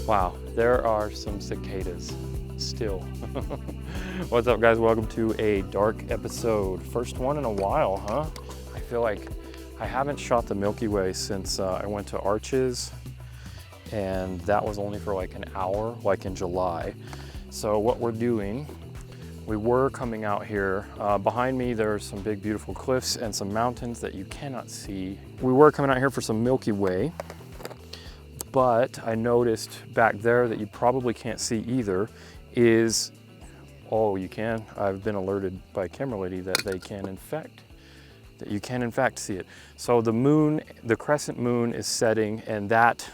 Wow, there are some cicadas still. What's up, guys? Welcome to a dark episode. First one in a while, huh? I feel like I haven't shot the Milky Way since I went to Arches, and that was only for like an hour, like in July. So what we're doing, we were coming out here. Behind me, there's some big, beautiful cliffs and some mountains that you cannot see. We were coming out here for some Milky Way, but I noticed back there that you probably can't see either is, oh, you can. I've been alerted by a camera lady that you can in fact see it. So the moon, the crescent moon is setting, and that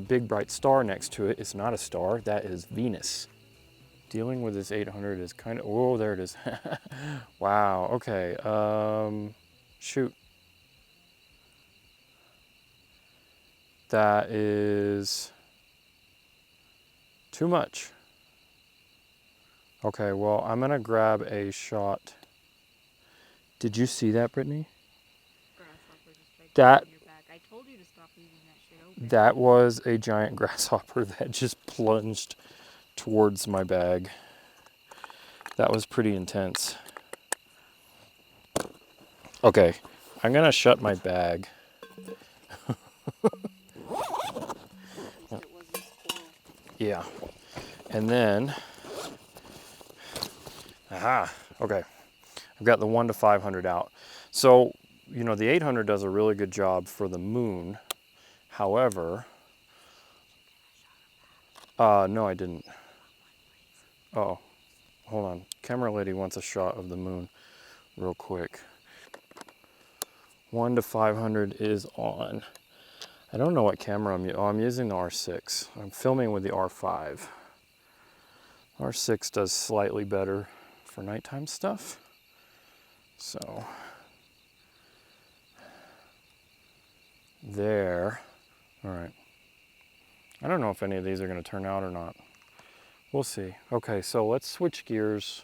big bright star next to it is not a star, that is Venus. Dealing with this 800 is kind of, oh, there it is. Wow, okay, shoot. That is too much. Okay, well, I'm gonna grab a shot. Did you see that, Brittany? That, your back. I told you to stop leaving that shit open. that was a giant grasshopper that just plunged towards my bag. That was pretty intense. Okay, I'm gonna shut my bag. Yeah, and then, aha, okay. I've got the 1 to 500 out. So, you know, the 800 does a really good job for the moon. However, no, I didn't. Oh, hold on. Camera lady wants a shot of the moon real quick. 1 to 500 is on. I don't know what camera I'm using. Oh, I'm using the R6. I'm filming with the R5. R6 does slightly better for nighttime stuff. So, there. All right. I don't know if any of these are going to turn out or not. We'll see. Okay, so let's switch gears.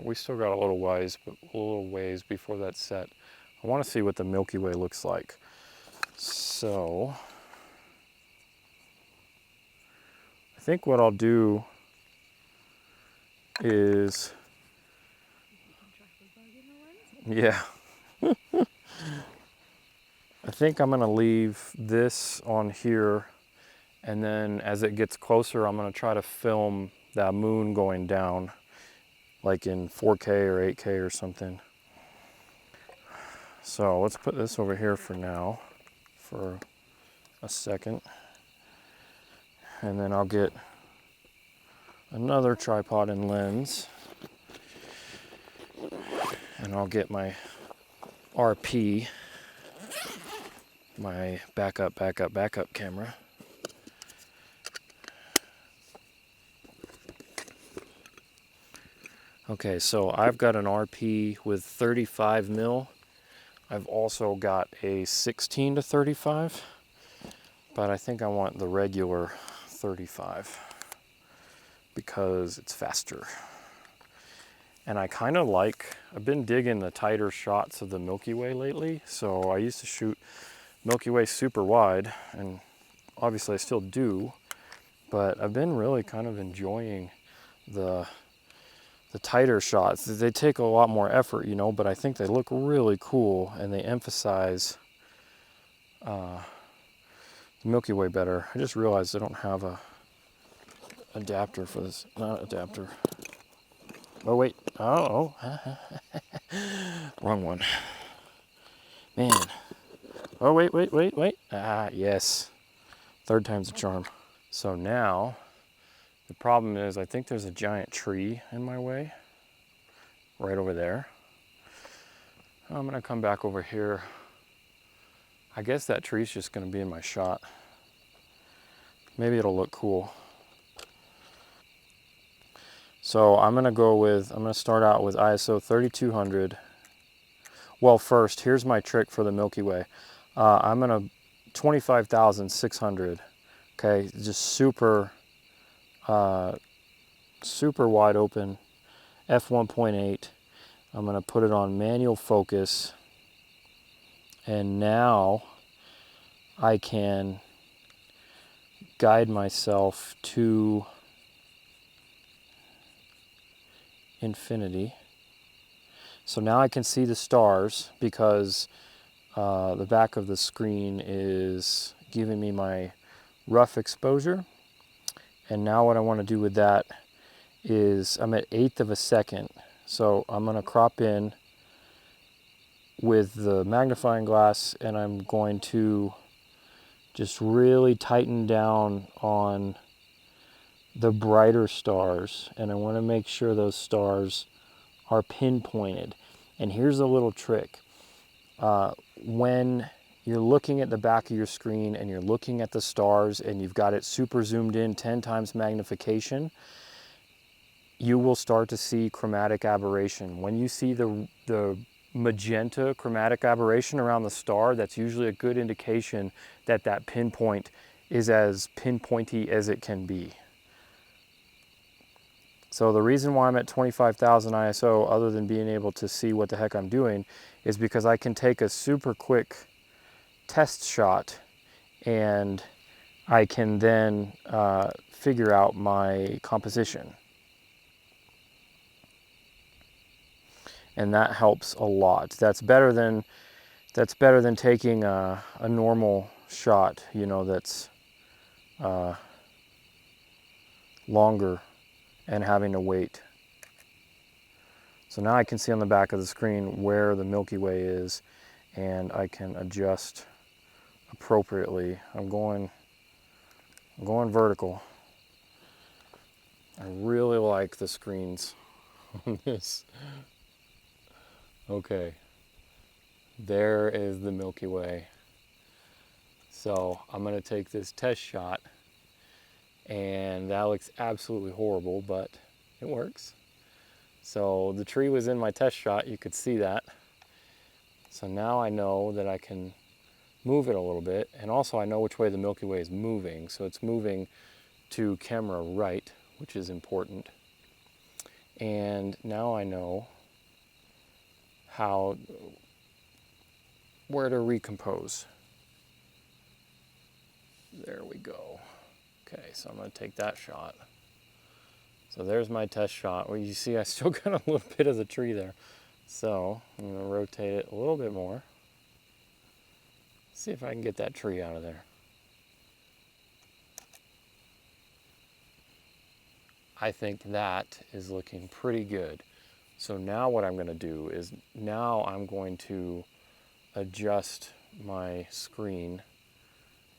We still got a little ways before that's set. I want to see what the Milky Way looks like. So, I think what I'll do is, yeah. I think I'm gonna leave this on here, and then as it gets closer, I'm gonna try to film that moon going down, like in 4K or 8K or something. So let's put this over here for now, for a second. And then I'll get another tripod and lens. And I'll get my RP, my backup camera. Okay, so I've got an RP with 35 mil. I've also got a 16 to 35, but I think I want the regular 35 because it's faster. And I kind of I've been digging the tighter shots of the Milky Way lately. So I used to shoot Milky Way super wide, and obviously I still do, but I've been really kind of enjoying the tighter shots. They take a lot more effort, you know, but I think they look really cool, and they emphasize the Milky Way better. I just realized I don't have a adapter for this. Not adapter. Oh wait. Oh. Wrong one. Man. Oh wait. Ah, yes. Third time's a charm. So now the problem is I think there's a giant tree in my way, right over there. I'm gonna come back over here. I guess that tree's just gonna be in my shot. Maybe it'll look cool. So I'm gonna start out with ISO 3200. Well, first, here's my trick for the Milky Way. I'm gonna 25,600. Okay, just super wide open, f1.8. I'm gonna put it on manual focus, and now I can guide myself to infinity. So now I can see the stars because the back of the screen is giving me my rough exposure. And now what I want to do with that is I'm at 1/8 of a second. So I'm going to crop in with the magnifying glass, and I'm going to just really tighten down on the brighter stars. And I want to make sure those stars are pinpointed. And here's a little trick. When you're looking at the back of your screen and you're looking at the stars and you've got it super zoomed in, 10 times magnification, you will start to see chromatic aberration. When you see the magenta chromatic aberration around the star, that's usually a good indication that that pinpoint is as pinpointy as it can be. So the reason why I'm at 25,000 ISO, other than being able to see what the heck I'm doing, is because I can take a super quick test shot and I can then figure out my composition. And that helps a lot. That's better than taking a normal shot, you know, that's longer and having to wait. So now I can see on the back of the screen where the Milky Way is, and I can adjust appropriately. I'm going vertical. I really like the screens on this. Okay, there is the Milky Way. So I'm gonna take this test shot, and that looks absolutely horrible, but it works. So the tree was in my test shot, you could see that. So now I know that I can move it a little bit, and also I know which way the Milky Way is moving. So it's moving to camera right, which is important. And now I know where to recompose. There we go. Okay, so I'm gonna take that shot. So there's my test shot. Well, you see I still got a little bit of the tree there. So I'm gonna rotate it a little bit more. See if I can get that tree out of there. I think that is looking pretty good. So now what I'm gonna do is now I'm going to adjust my screen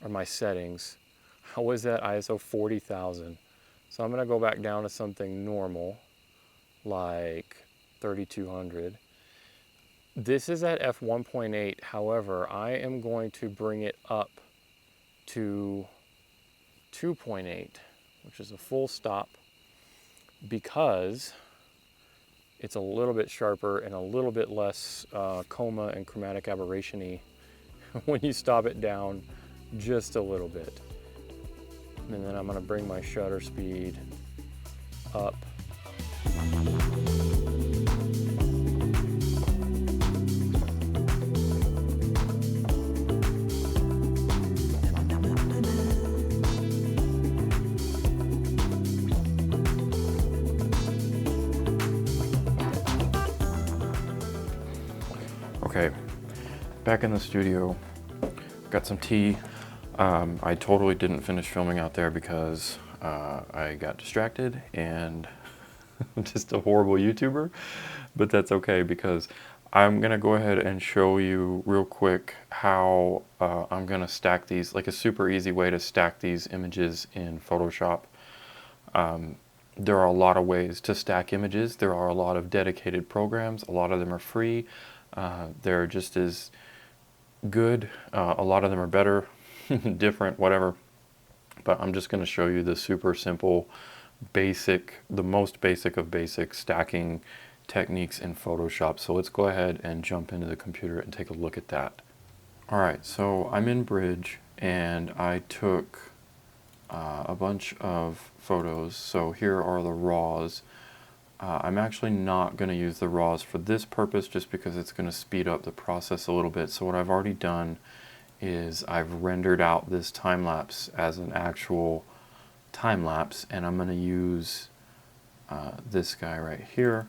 or my settings. How was that? ISO 40,000. So I'm gonna go back down to something normal, like 3200. This is at f1.8. However, I am going to bring it up to 2.8, which is a full stop, because it's a little bit sharper and a little bit less chroma and chromatic aberration-y when you stop it down just a little bit. And then I'm gonna bring my shutter speed up. Okay, back in the studio, got some tea. I totally didn't finish filming out there because I got distracted and I'm just a horrible YouTuber, but that's okay because I'm gonna go ahead and show you real quick how I'm gonna stack these, like a super easy way to stack these images in Photoshop. There are a lot of ways to stack images. There are a lot of dedicated programs. A lot of them are free. They're just as good. A lot of them are better, different, whatever. But I'm just going to show you the super simple, basic, the most basic of basic stacking techniques in Photoshop. So let's go ahead and jump into the computer and take a look at that. All right, so I'm in Bridge and I took a bunch of photos. So here are the RAWs. I'm actually not going to use the RAWs for this purpose just because it's going to speed up the process a little bit. So what I've already done is I've rendered out this time lapse as an actual time lapse, and I'm going to use this guy right here.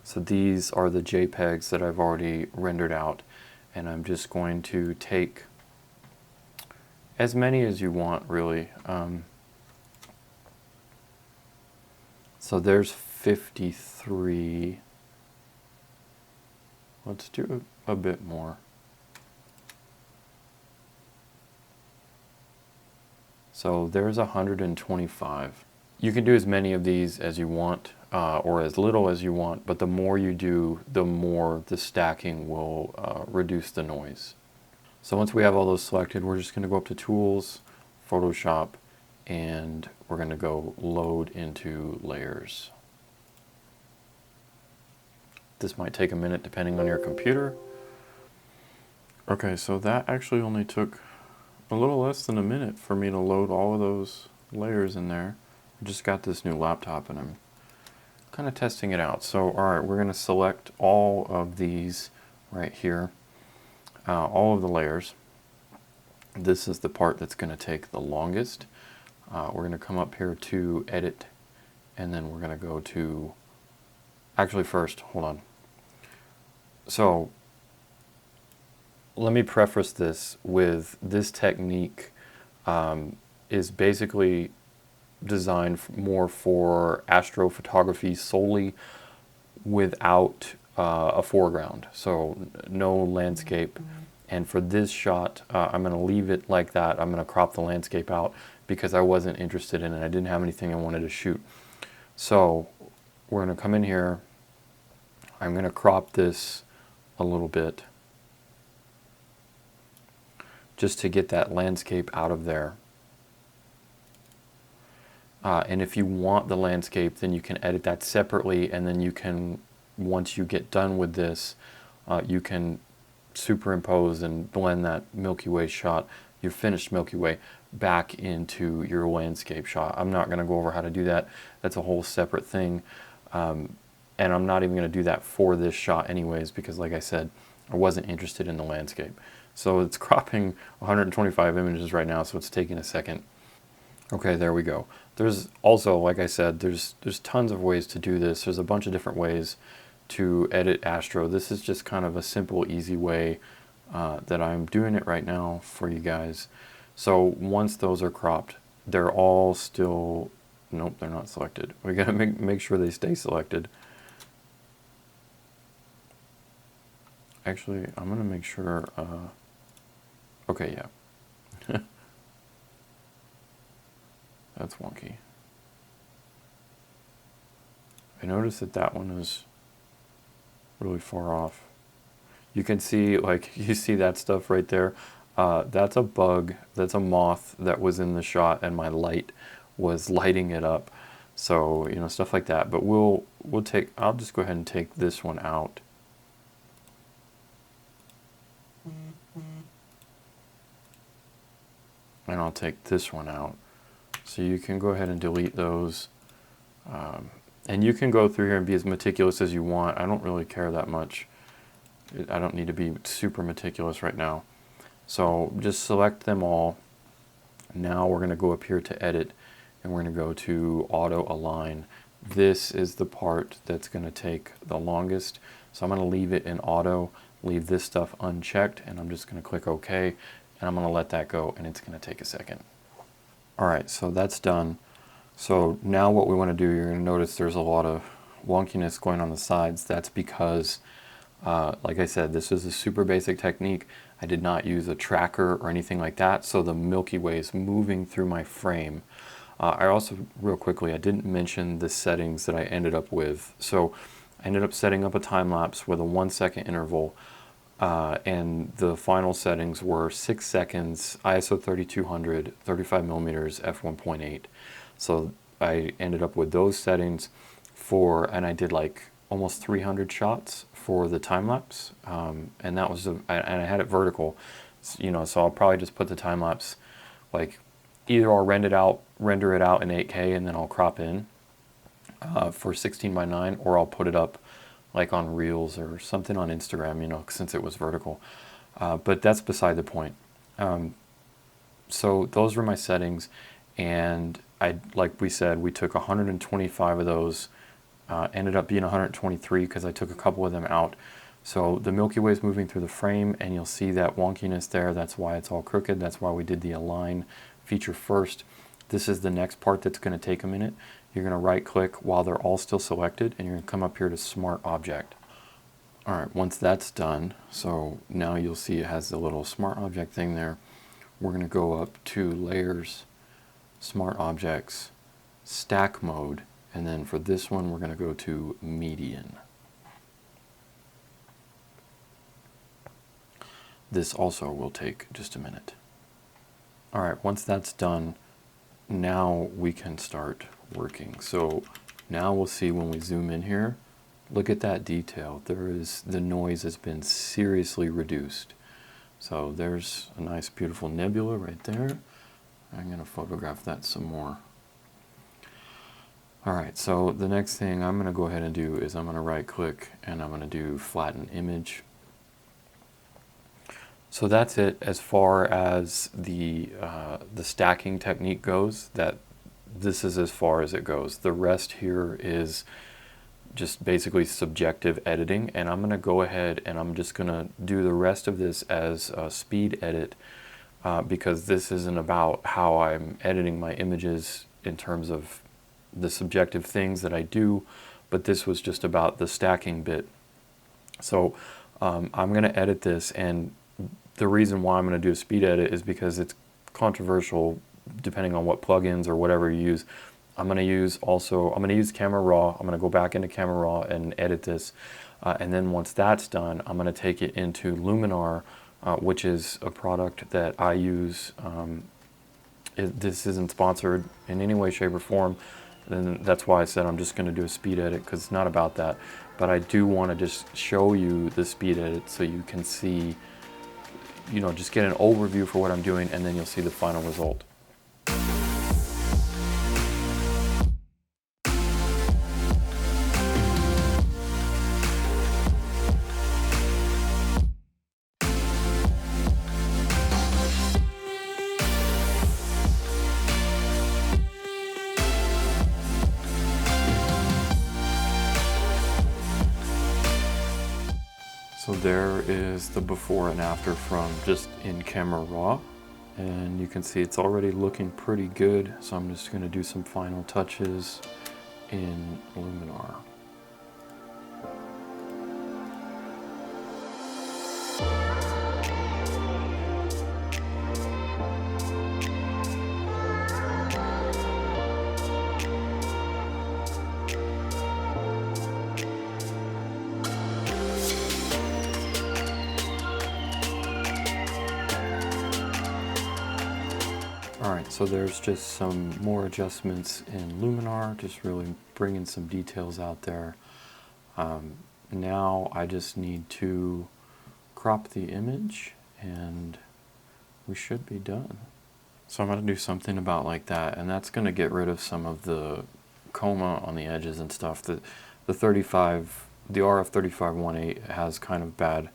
So these are the JPEGs that I've already rendered out, and I'm just going to take as many as you want, really. So there's 53. Let's do a bit more. So there's 125. You can do as many of these as you want, or as little as you want, but the more you do, the more the stacking will reduce the noise. So once we have all those selected, we're just going to go up to Tools, Photoshop, and we're going to go Load into Layers. This might take a minute depending on your computer. Okay, so that actually only took a little less than a minute for me to load all of those layers in there. I just got this new laptop and I'm kind of testing it out. So alright, we're going to select all of these right here, all of the layers. This is the part that's going to take the longest. We're going to come up here to Edit, and then we're going to go to, actually first, hold on. So let me preface this with this technique is basically designed more for astrophotography solely without a foreground, so no landscape. And for this shot, I'm going to leave it like that. I'm going to crop the landscape out because I wasn't interested in it. I didn't have anything I wanted to shoot. So we're going to come in here. I'm going to crop this a little bit just to get that landscape out of there. And if you want the landscape, then you can edit that separately, and then you can, once you get done with this, you can superimpose and blend that Milky Way shot, your finished Milky Way, back into your landscape shot. I'm not going to go over how to do that. That's a whole separate thing. And I'm not even going to do that for this shot anyways, because like I said, I wasn't interested in the landscape. So it's cropping 125 images right now, so it's taking a second. Okay, there we go. There's also, like I said, there's tons of ways to do this. There's a bunch of different ways to edit Astro. This is just kind of a simple, easy way that I'm doing it right now for you guys. So once those are cropped, they're all still, nope, they're not selected. We gotta make sure they stay selected. Actually, I'm gonna make sure, okay, yeah. That's wonky. I noticed that that one is really far off. You can see, like, you see that stuff right there. That's a bug, that's a moth that was in the shot, and my light was lighting it up. So, you know, stuff like that. But I'll just go ahead and take this one out. And I'll take this one out. So you can go ahead and delete those. And you can go through here and be as meticulous as you want. I don't really care that much. I don't need to be super meticulous right now. So just select them all. Now we're going to go up here to Edit, and we're going to go to Auto Align. This is the part that's going to take the longest. So I'm going to leave it in Auto, leave this stuff unchecked, and I'm just going to click OK, and I'm going to let that go, and it's going to take a second. Alright, so that's done. So now what we want to do, you're going to notice there's a lot of wonkiness going on the sides. That's because, like I said, this is a super basic technique. I did not use a tracker or anything like that, so the Milky Way is moving through my frame. I also, real quickly, I didn't mention the settings that I ended up with. So I ended up setting up a time lapse with a 1 second interval. And the final settings were 6 seconds, ISO 3200, 35 millimeters, f1.8. So I ended up with those settings and I did like almost 300 shots for the time lapse. And that was, and I had it vertical, you know, so I'll probably just put the time lapse, like either I'll render it out in 8K and then I'll crop in for 16:9, or I'll put it up like on Reels or something on Instagram, you know, since it was vertical. But that's beside the point. So those were my settings, and like we said, we took 125 of those, ended up being 123 because I took a couple of them out. So the Milky Way is moving through the frame, and you'll see that wonkiness there. That's why it's all crooked. That's why we did the align feature first. This is the next part that's going to take a minute. You're going to right click while they're all still selected, and you're going to come up here to Smart Object. All right, once that's done, so now you'll see it has the little Smart Object thing there. We're going to go up to Layers, Smart Objects, Stack Mode, and then for this one we're going to go to Median. This also will take just a minute. All right, once that's done, now we can start working. So now we'll see when we zoom in here, look at that detail. The noise has been seriously reduced. So there's a nice beautiful nebula right there. I'm going to photograph that some more. All right, so the next thing I'm going to go ahead and do is I'm going to right click and I'm going to do Flatten Image. So that's it as far as the stacking technique goes. This is as far as it goes. The rest here is just basically subjective editing, and I'm going to go ahead and I'm just going to do the rest of this as a speed edit because this isn't about how I'm editing my images in terms of the subjective things that I do, but this was just about the stacking bit. So I'm going to edit this, and the reason why I'm going to do a speed edit is because it's controversial depending on what plugins or whatever you use. I'm going to use Camera Raw. I'm going to go back into Camera Raw and edit this. And then once that's done, I'm going to take it into Luminar, which is a product that I use. This isn't sponsored in any way, shape, or form. And that's why I said I'm just going to do a speed edit, because it's not about that. But I do want to just show you the speed edit so you can see, just get an overview for what I'm doing, and then you'll see the final result. So there is the before and after from just in Camera Raw, and you can see it's already looking pretty good. So I'm just going to do some final touches in Luminar. Alright, so there's just some more adjustments in Luminar, just really bringing some details out there. Now I just need to crop the image and we should be done. So I'm going to do something about like that, and that's going to get rid of some of the coma on the edges and stuff. The RF3518 has kind of bad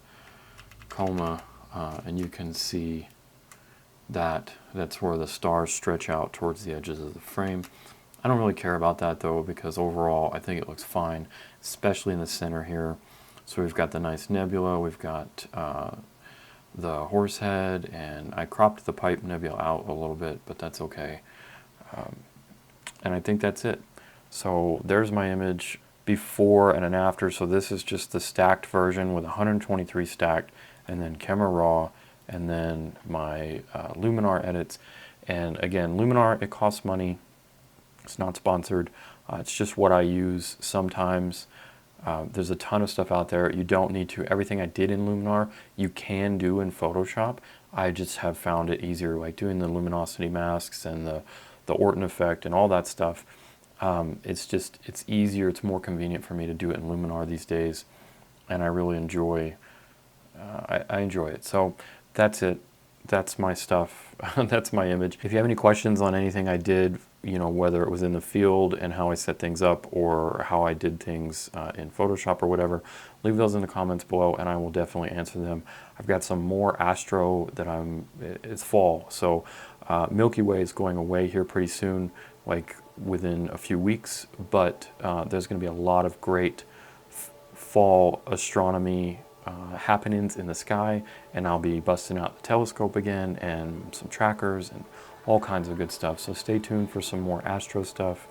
coma, and you can see that's where the stars stretch out towards the edges of the frame. I don't really care about that though, because overall I think it looks fine, especially in the center here. So we've got the nice nebula, we've got the horse head, and I cropped the pipe nebula out a little bit, but that's okay. And I think that's it. So there's my image before and an after. So this is just the stacked version with 123 stacked, and then Camera Raw, and then my Luminar edits. And again, Luminar, it costs money. It's not sponsored. It's just what I use sometimes. There's a ton of stuff out there. You don't need to. Everything I did in Luminar, you can do in Photoshop. I just have found it easier, like doing the luminosity masks and the Orton effect and all that stuff. It's easier, it's more convenient for me to do it in Luminar these days. And I really enjoy, I enjoy it. So that's it. that's my stuff. That's my image. If you have any questions on anything I did, you know, whether it was in the field and how I set things up or how I did things in Photoshop or whatever, leave those in the comments below and I will definitely answer them. I've got some more astro that it's fall, so Milky Way is going away here pretty soon, like within a few weeks, but there's going to be a lot of great fall astronomy happenings in the sky, and I'll be busting out the telescope again and some trackers and all kinds of good stuff. So stay tuned for some more astro stuff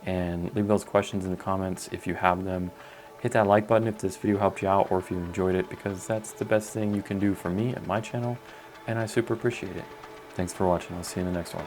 and leave those questions in the comments if you have them. Hit that like button if this video helped you out or if you enjoyed it, because that's the best thing you can do for me and my channel, and I super appreciate it. Thanks for watching. I'll see you in the next one.